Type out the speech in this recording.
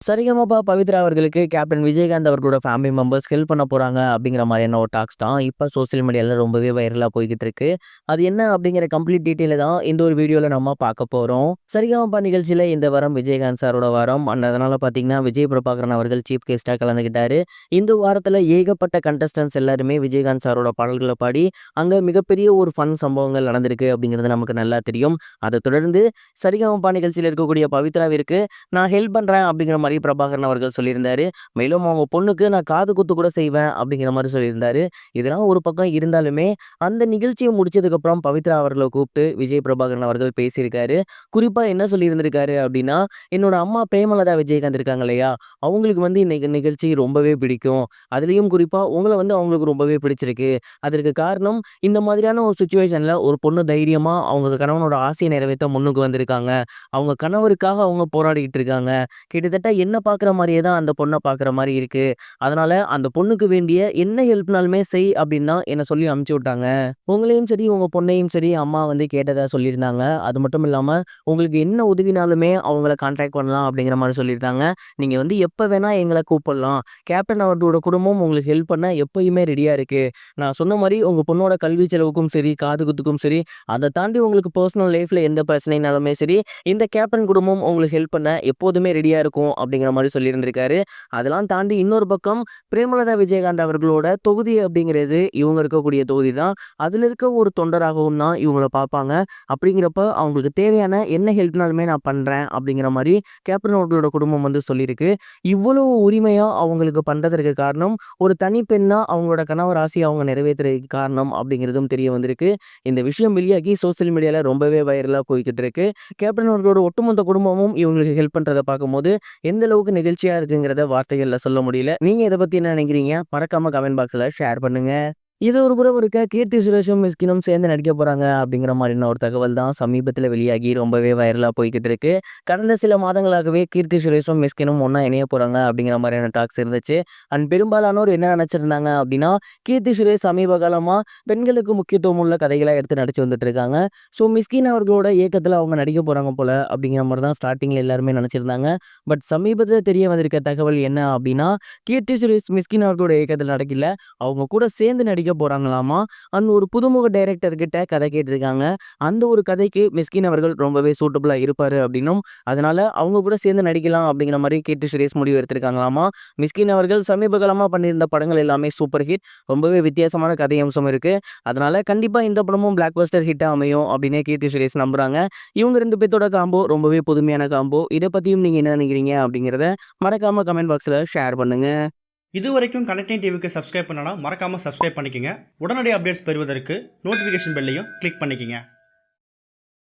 சரிகமபா பவித்ரா அவர்களுக்கு கேப்டன் விஜயகாந்த் அவர்களோட family members help பண்ண போறாங்க அப்படிங்கிற மாதிரியான ஒரு டாக்ஸ் தான் இப்போ சோசியல் மீடியாவில் ரொம்பவே வைரலாக போய்கிட்டு இருக்கு. அது என்ன அப்படிங்கிற கம்ப்ளீட் டீட்டெயில தான் இந்த ஒரு வீடியோவில் நம்ம பார்க்க போகிறோம். சரிகமபா நிகழ்ச்சியில் இந்த வாரம் விஜயகாந்த் சாரோட வாரம் அதனால பார்த்தீங்கன்னா விஜய் பிரபாகரன் அவர்கள் சீஃப் கெஸ்ட்டாக கலந்துக்கிட்டாரு. இந்த வாரத்தில் ஏகப்பட்ட கண்டஸ்டன்ஸ் எல்லாருமே விஜயகாந்த் சாரோட பாடல்களை பாடி அங்கே மிகப்பெரிய ஒரு ஃபன் சம்பவங்கள் நடந்திருக்கு அப்படிங்கிறது நமக்கு நல்லா தெரியும். அதை தொடர்ந்து சரிகமபா நிகழ்ச்சியில் இருக்கக்கூடிய பவித்ராவிற்கு நான் ஹெல்ப் பண்ணுறேன் அப்படிங்கிற மாதிரி பிரபாகரன் அவர்கள் சொல்லியிருந்தாரு. மேலும் அவங்க பொண்ணுக்கு நான் காது குத்து கூட செய்வேன் அப்படிங்கிற மாதிரி சொல்லியிருந்தாரு. இதெல்லாம் ஒரு பக்கம் இருந்தாலுமே அந்த நிகழ்ச்சியை முடிச்சதுக்கப்புறம் பவித்ரா அவர்களை கூப்பிட்டு விஜய் பிரபாகரன் அவர்கள் பேசியிருக்காரு. குறிப்பாக என்ன சொல்லியிருந்திருக்காரு அப்படின்னா, என்னோட அம்மா பிரேமலதா விஜயகாந்த் இருக்காங்க இல்லையா, அவங்களுக்கு இன்னைக்கு நிகழ்ச்சி ரொம்பவே பிடிக்கும். அதுலேயும் குறிப்பாக உங்களை அவங்களுக்கு ரொம்பவே பிடிச்சிருக்கு. அதற்கு காரணம் இந்த மாதிரியான ஒரு சுச்சுவேஷனில் ஒரு பொண்ணு தைரியமாக அவங்க கணவனோட ஆசையை நிறைவேற்ற முன்னுக்கு வந்திருக்காங்க. அவங்க கணவருக்காக அவங்க போராடிக்கிட்டு இருக்காங்க. கிட்டத்தட்ட என்ன பார்க்குற மாரியே தான் அந்த பொண்ண பார்க்குற மாரி இருக்கு. அதனால அந்த பொண்ணுக்கு வேண்டிய என்ன ஹெல்ப்னாலுமே செய் அப்டின்னு தான் என்ன சொல்லி அனுப்பிச்சு விட்டாங்க. உங்களையும் சரி, உங்க பொண்ணையும் சரி அம்மா கேட்டதா சொல்லியிருந்தாங்க. அது மட்டும் இல்லாம உங்களுக்கு என்ன உதவினாலுமே அவங்கள கான்டாக்ட் பண்ணலாம் அப்படிங்கிற மாரி சொல்லியிருந்தாங்க. நீங்க எப்ப வேணா எங்கள கூப்பிடலாம். கேப்டன் அவர்களோட குடும்பம் உங்களுக்கு ஹெல்ப் பண்ண எப்பயுமே ரெடியா இருக்கு. நான் சொன்ன மாரி உங்க பொண்ணோட கல்வி செலவுக்கும் சரி, காது குத்துக்கும் சரி, அத தாண்டி உங்களுக்கு பர்சனல் லைஃப்ல எந்த பிரச்சனைனாலுமே சரி, இந்த கேப்டன் குடும்பம் உங்களுக்கு ஹெல்ப் பண்ண எப்போதுமே ரெடியா இருக்கும் அப்படிங்கிற மாதிரி சொல்லியிருந்திருக்காரு. அதெல்லாம் தாண்டி இன்னொரு பக்கம் பிரேமலதா விஜயகாந்த் அவர்களோட தொகுதி அப்படிங்கிறது இவங்க இருக்கக்கூடிய தொகுதி தான். அதில் இருக்க ஒரு தொண்டராகவும் தான் இவங்கள பார்ப்பாங்க. அப்படிங்கிறப்ப அவங்களுக்கு தேவையான என்ன ஹெல்ப்னாலுமே நான் பண்ணுறேன் அப்படிங்கிற மாதிரி கேப்டன் அவர்களோட குடும்பம் சொல்லியிருக்கு. இவ்வளவு உரிமையாக அவங்களுக்கு பண்ணுறதுக்கு காரணம் ஒரு தனி பெண்ணாக அவங்களோட கணவர் ஆசையை அவங்க நிறைவேற்றுறதுக்கு காரணம் அப்படிங்கிறதும் தெரிய வந்திருக்கு. இந்த விஷயம் வெளியாகி சோசியல் மீடியாவில் ரொம்பவே வைரலாக போய்கிட்டு இருக்கு. கேப்டன் அவர்களோட ஒட்டுமொத்த குடும்பமும் இவங்களுக்கு ஹெல்ப் பண்ணுறதை பார்க்கும்போது எந்த அளவுக்கு நிகழ்ச்சியா இருக்குங்கிறத வார்த்தைகள்ல சொல்ல முடியல. நீங்க இதை பத்தி என்ன நினைக்கிறீங்க? மறக்காம கமெண்ட் பாக்ஸ்ல ஷேர் பண்ணுங்க. இது ஒரு புறம் இருக்க கீர்த்தி சுரேஷும் மிஸ்கினும் சேர்ந்து நடிக்க போறாங்க அப்படிங்கிற மாதிரியான ஒரு தகவல் தான் சமீபத்தில் வெளியாகி ரொம்பவே வைரலா போய்கிட்டு இருக்கு. கடந்த சில மாதங்களாகவே கீர்த்தி சுரேஷும் மிஸ்கினும் ஒன்னா இணைய போறாங்க அப்படிங்கிற மாதிரியான டாக்ஸ் இருந்துச்சு. அண்ட் பெரும்பாலானோர் என்ன நினைச்சிருந்தாங்க அப்படின்னா, கீர்த்தி சுரேஷ் சமீப காலமா பெண்களுக்கு முக்கியத்துவம் உள்ள கதைகளை எடுத்து நடிச்சு வந்துட்டு இருக்காங்க. ஸோ மிஸ்கின் அவர்களோட இயக்கத்தில் அவங்க நடிக்க போறாங்க போல அப்படிங்கிற மாதிரி தான் ஸ்டார்டிங்ல எல்லாருமே நினைச்சிருந்தாங்க. பட் சமீபத்தில் தெரிய வந்திருக்க தகவல் என்ன அப்படின்னா, கீர்த்தி சுரேஷ் மிஸ்கின் அவர்களோட இயக்கத்தில் நடக்கல, அவங்க கூட சேர்ந்து நடிக்க போறாங்களாமா. அந்த ஒரு புதுமுக டைரக்டர் கிட்ட கதை கேட்டிருக்காங்க. அந்த ஒரு கதைக்கு மிஸ்கின் அவர்கள் ரொம்பவே சூட்டபிளா இருப்பாரு அப்படின்னும், அதனால அவங்க கூட சேர்ந்து நடிக்கலாம் அப்படிங்கிற மாதிரி கீர்த்தி சுரேஷ் முடிவு எடுத்திருக்காங்களாமா. மிஸ்கின் அவர்கள் சமீப காலமா பண்ணியிருந்த படங்கள் எல்லாமே சூப்பர் ஹிட். ரொம்பவே வித்தியாசமான கதை அம்சம் இருக்கு. அதனால கண்டிப்பா இந்த படமும் பிளாக் பஸ்டர் ஹிட்டா அமையும் அப்படின்னு கீர்த்தி சுரேஷ் நம்புறாங்க. இவங்க ரெண்டு பேத்தோட காம்போ ரொம்பவே புதுமையான காம்போ. இதை பத்தியும் நீங்க என்ன நினைக்கிறீங்க அப்படிங்கிறத மறக்காம கமெண்ட் பாக்ஸ்ல ஷேர் பண்ணுங்க. இது வரைக்கும் கனெக்டிங் டிவிக்கு சப்ஸ்கிரைப் பண்ணனா மறக்காமல் சப்ஸ்கிரைப் பண்ணிக்கங்க. உடனடி அப்டேட்ஸ் பெறுவதற்கு நோட்டிஃபிகேஷன் பெல்லையும் கிளிக் பண்ணிக்கங்க.